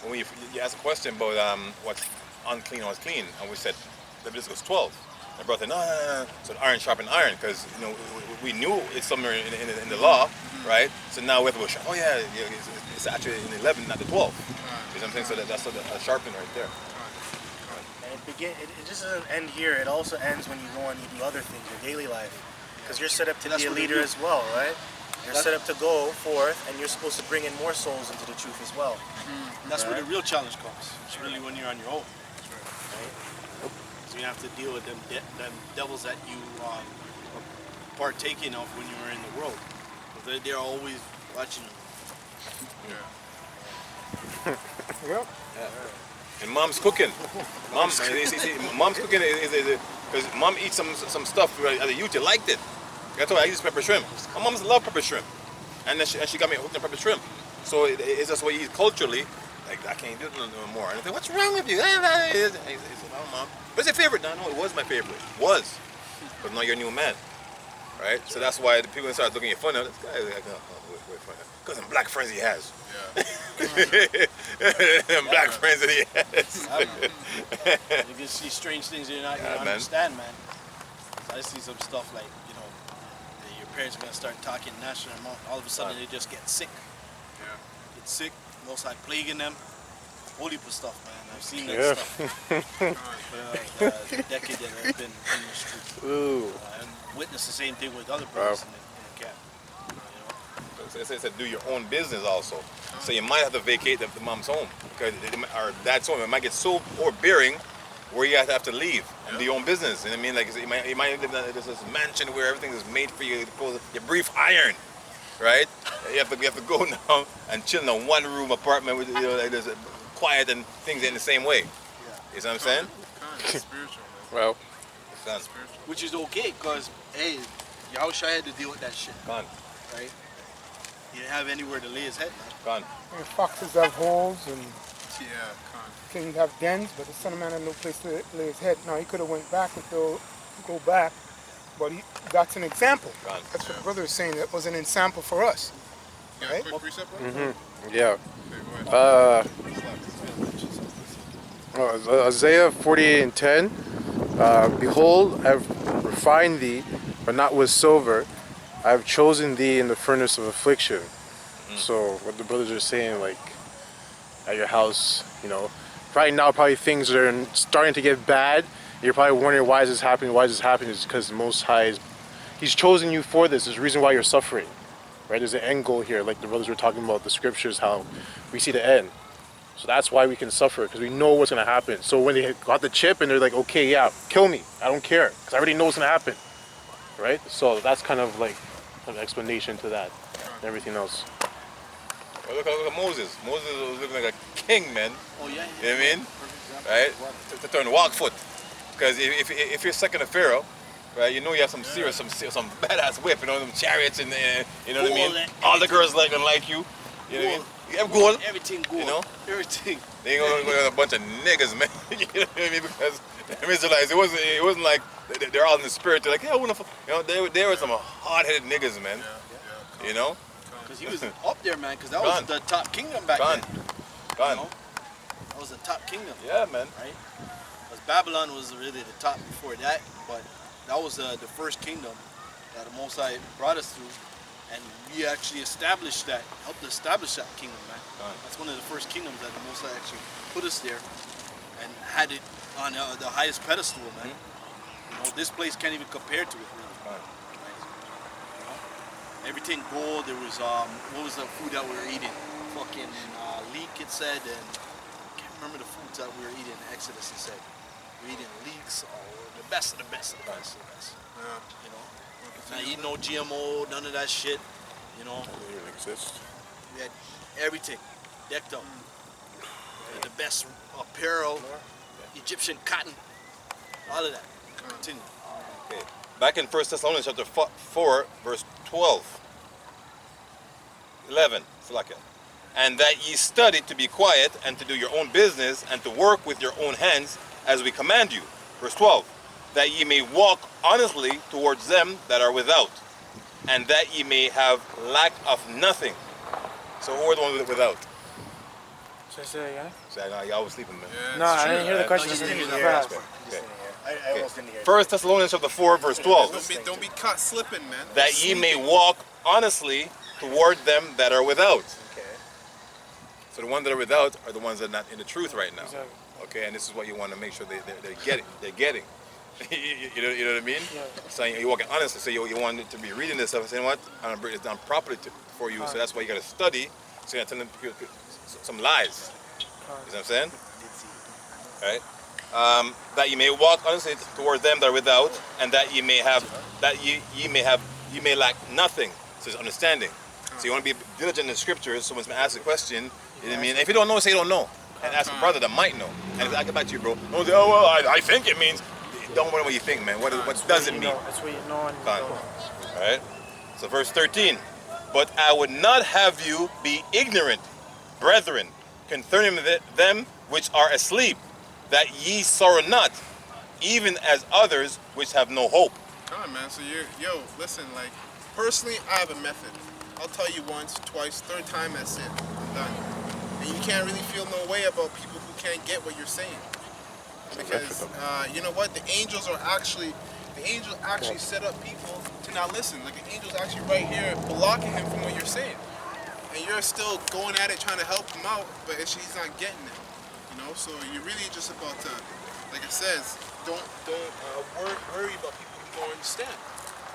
when you asked a question about what's unclean or what's clean, and we said Leviticus 12. My brother, no, no, no, no. So iron sharpened iron, because we knew it's somewhere in the law, right? So now we have to go, oh yeah, it's actually in 11, not the 12. You know what I'm saying? So that's a sharpening right there. And it just doesn't end here. It also ends when you go and you do other things, your daily life. Because you're set up to be a leader as well, right? You're set up to go forth, and you're supposed to bring in more souls into the truth as well. That's where the real challenge comes. It's really when you're on your own. Right? So you have to deal with them devils that you are partaking of when you were in the world. They're always watching you. Yep. And mom's cooking. Mom's cooking because mom eats some stuff as a youth. You liked it. That's why I use pepper shrimp. My mom's love pepper shrimp, and then she got me hooked on pepper shrimp. So it's just what you eat culturally. Like, I can't do it no more. And I think, what's wrong with you? He said, oh, mom. What's your favorite? No, it was my favorite. It was. But now you're a new man. Right? So that's why the people start looking at you funny. This guy is like, wait, because them black friends he has. Them black friends that he has. You can see strange things you're not going to understand, man. So I see some stuff like, your parents are going to start talking national amount. All of a sudden they just get sick. Get sick. Most like plaguing them. Holy stuff, man. I've seen that stuff. The decade that I've been in the street. And witnessed the same thing with other brothers in the camp. It said do your own business also. So you might have to vacate the mom's home, because or dad's home. It might get so overbearing where you have to leave and do your own business. And I mean, like, you might live in this mansion where everything is made for you. You breathe iron. Right? You have to go now and chill in a one-room apartment with like this, quiet, and things in the same way. You know what I'm saying? Kind of spiritual, man. Well, it's not Spiritual. Which is okay, because, hey, Yahawashi had to deal with that shit. gone. Right? He didn't have anywhere to lay his head, man. Gone. and foxes have holes and Yeah, kind kings have dens, but the son of man had no place to lay his head. Now he could have went back to go back, but that's an example. Gone. That's what the brother is saying. It was an example for us. of. Right? Quick precept, bro? Yeah. Okay, go ahead. Isaiah 48:10. Behold, I've refined thee, but not with silver. I have chosen thee in the furnace of affliction. So what the brothers are saying, like, at your house, right now probably things are starting to get bad. You're probably wondering why is this happening? Why is this happening? It's because the Most High He's chosen you for this. There's a reason why you're suffering, right? There's an end goal here, like the brothers were talking about the scriptures, how we see the end. So that's why we can suffer, because we know what's going to happen. So when they got the chip and they're like, okay, yeah, kill me. I don't care, because I already know what's going to happen, right? So that's kind of like an explanation to that and everything else. Well, look at Moses. Moses was looking like a king, man. Oh, yeah. You know what I mean? Right? To turn walk foot. Because if you're second to Pharaoh, right, you have some serious, some badass whip, them chariots, and you know what I mean? All the girls like you. You know what I mean? You have gold. Everything gold. Everything. They ain't gonna go a bunch of niggas, man. You know what I mean? Because the Israelites, it wasn't like they're all in the spirit. They're like, yeah, I wanna, they were some hard-headed niggas, man. You know? Because he was up there, man. Because that was the top kingdom back then. Gone. That was the top kingdom. Yeah, man. Right? Because Babylon was really the top before that, but that was the first kingdom that the Most High brought us through, and we actually established that, helped establish that kingdom, man. That's one of the first kingdoms that the Most High actually put us there and had it on the highest pedestal, man. This place can't even compare to it, really. Everything gold. There was what was the food that we were eating? Fucking leek, it said, and I can't remember the foods that we were eating in Exodus. It said we're eating leeks, the best of the best of the best of the best. Not eating no GMO, none of that shit. It doesn't even exist. We had everything decked up. The best apparel, Egyptian cotton, all of that. Continue. Okay. Back in 1 Thessalonians chapter 4, verse 12. 11. And that ye study to be quiet and to do your own business and to work with your own hands as we command you. Verse 12. That ye may walk honestly towards them that are without, and that ye may have lack of nothing. So who are the ones without? So say again? So I know y'all was sleeping, man. Yeah, No, it's I true. didn't hear the question. Just Just didn't didn't hear hear the it. Okay. I almost didn't hear it. 1 Thessalonians chapter 4, verse 12. Don't be caught slipping, man. That ye may walk honestly toward them that are without. Okay. So the ones that are without are the ones that are not in the truth right now. Exactly. Okay, and this is what you want to make sure they're getting. They're getting. you know what I mean? Yeah. So you're walking honestly. So you want it to be reading this stuff and saying, what? I'm gonna break this down properly for you. So that's why you got to study. So you're telling them some lies. You know what I'm saying? Right? That you may walk honestly toward them that are without, and that you may have, you may lack nothing. So it's understanding. So you want to be diligent in the scriptures. So when someone asks a question, you know what I mean? If you don't know, say you don't know, and ask a brother that might know. And I'll get back to you, bro. Don't say, oh well, I think it means. Don't worry what you think, man. What does it mean? That's what you know and you Fine. don't know. All right. So verse 13. But I would not have you be ignorant, brethren, concerning them which are asleep, that ye sorrow not, even as others which have no hope. Come on, man. So listen, like, personally, I have a method. I'll tell you once, twice, third time, that's it. I'm done. And you can't really feel no way about people who can't get what you're saying. Because, you know what? The angels actually set up people to not listen. Like, the angel's actually right here blocking him from what you're saying. And you're still going at it, trying to help him out, but he's not getting it. You know, so you're really just about to, like it says, don't worry about people who don't understand.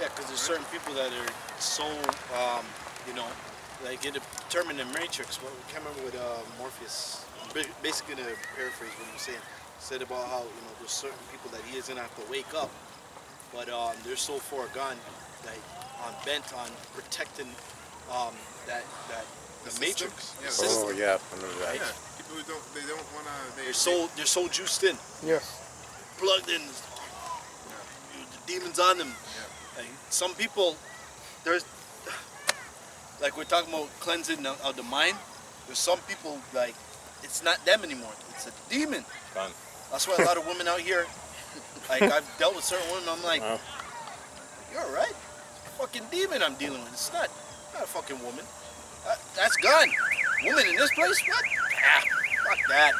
Yeah, because there's certain people that are so, you know, like in the determined matrix. Well, I can't remember what Morpheus, basically to paraphrase what he was saying, said about how, you know, there's certain people that he doesn't have to wake up, but they're so far gone, like bent on protecting the matrix. Yeah, Oh yeah, I remember that. yeah. People who don't wanna. They're so juiced in, Yes. plugged in. The demons on them. Like, some people, there's, like we're talking about cleansing of the mind. There's some people like it's not them anymore. It's a demon. Fine. That's why a lot of women out here, like I've dealt with certain women. I'm like, Wow. you're all right. Fucking demon I'm dealing with. It's not a fucking woman. That's gone. Woman in this place? What? Ah, fuck that.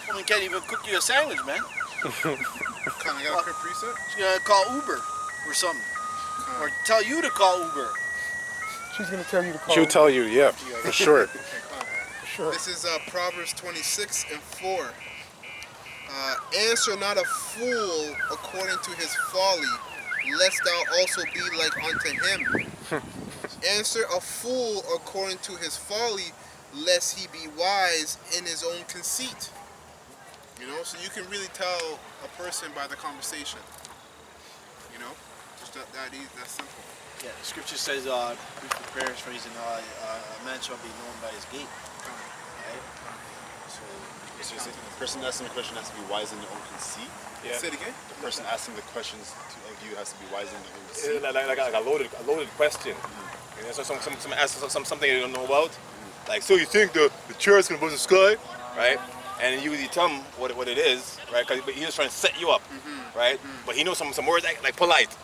Woman can't even cook you a sandwich, man. Kind of got a quick preset. She's gonna call Uber or something, or tell you to call Uber. She's gonna tell you to call. She'll tell you, yeah, for sure. Sure. This is Proverbs 26:4. Answer not a fool according to his folly, lest thou also be like unto him. Answer a fool according to his folly, lest he be wise in his own conceit. You know, so you can really tell a person by the conversation. You know, just that easy, that simple. Yeah, the scripture says, brief the prayers phrasing, a man shall be known by his gate. Right? So the person asking the question has to be wise in their own conceit. Yeah. Say it again. The person asking the questions of you has to be wise in their own conceit. Like a loaded question. You know, so some ask something you don't know about. Like, so you think the church can go to the sky, right? And you tell him what it is, right? But he's just trying to set you up, right? But he knows some words like polite.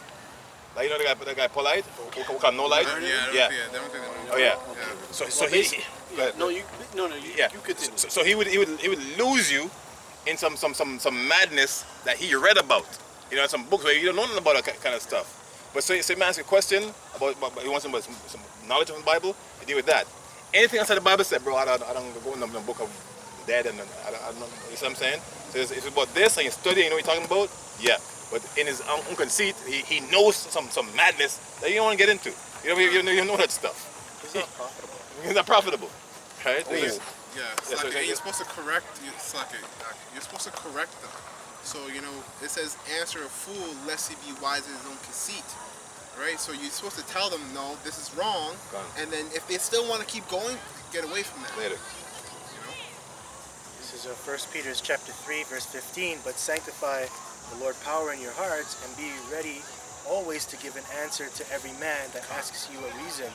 Like, you know that guy polite? Who call no light? Yeah. They don't think they know. Oh yeah. Yeah. So he. You continue. So he would lose you in some madness that he read about. You know, some books where you don't know nothing about that kind of stuff. But so man asks a question about he wants some knowledge of the Bible, you deal with that. Anything outside the Bible said, bro, I don't go in the book of dead and I don't know. You see what I'm saying? So it's about this and you study, you know what you're talking about? Yeah. But in his own conceit, he knows some madness that you don't want to get into. You know that stuff. It's not profitable. It's not profitable, right? You're supposed to correct. You're supposed to correct them. So you know it says, "Answer a fool, lest he be wise in his own conceit." Right. So you're supposed to tell them, "No, this is wrong," and then if they still want to keep going, get away from that. Later. You know. This is 1 Peter chapter 3, verse 15. But sanctify the Lord power in your hearts, and be ready always to give an answer to every man that asks you a reason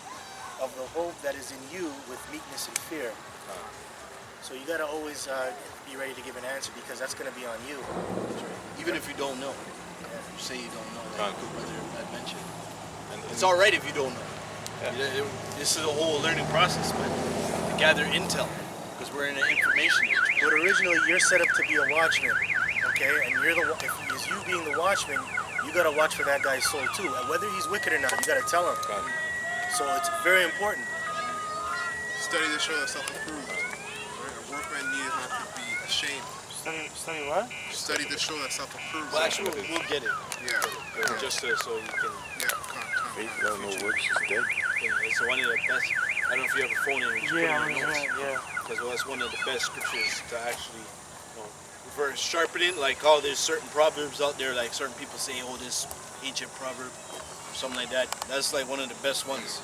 of the hope that is in you with meekness and fear. So you gotta always be ready to give an answer, because that's gonna be on you. Even if you don't know. You say you don't know, like good brother had mentioned. And It's all right if you don't know. Yeah. This is a whole learning process, but to gather intel. because we're in an information age. But originally, you're set up to be a watchman, okay? And you're the if is you being the watchman, you gotta watch for that guy's soul too. And whether he's wicked or not, you gotta tell him. So it's very important. Study to show thyself approved. Right? A workman needeth not to be ashamed. Study what? Study to show thyself approved. Well, actually, we'll get it. Yeah. Just so you can. Yeah. Come. Faith without no works is dead. It's one of the best. I don't know if you have a phone in which Yeah. because that's one of the best scriptures to actually, for sharpening. Like, there's certain proverbs out there. Like certain people say, this ancient proverb, or something like that. That's like one of the best ones.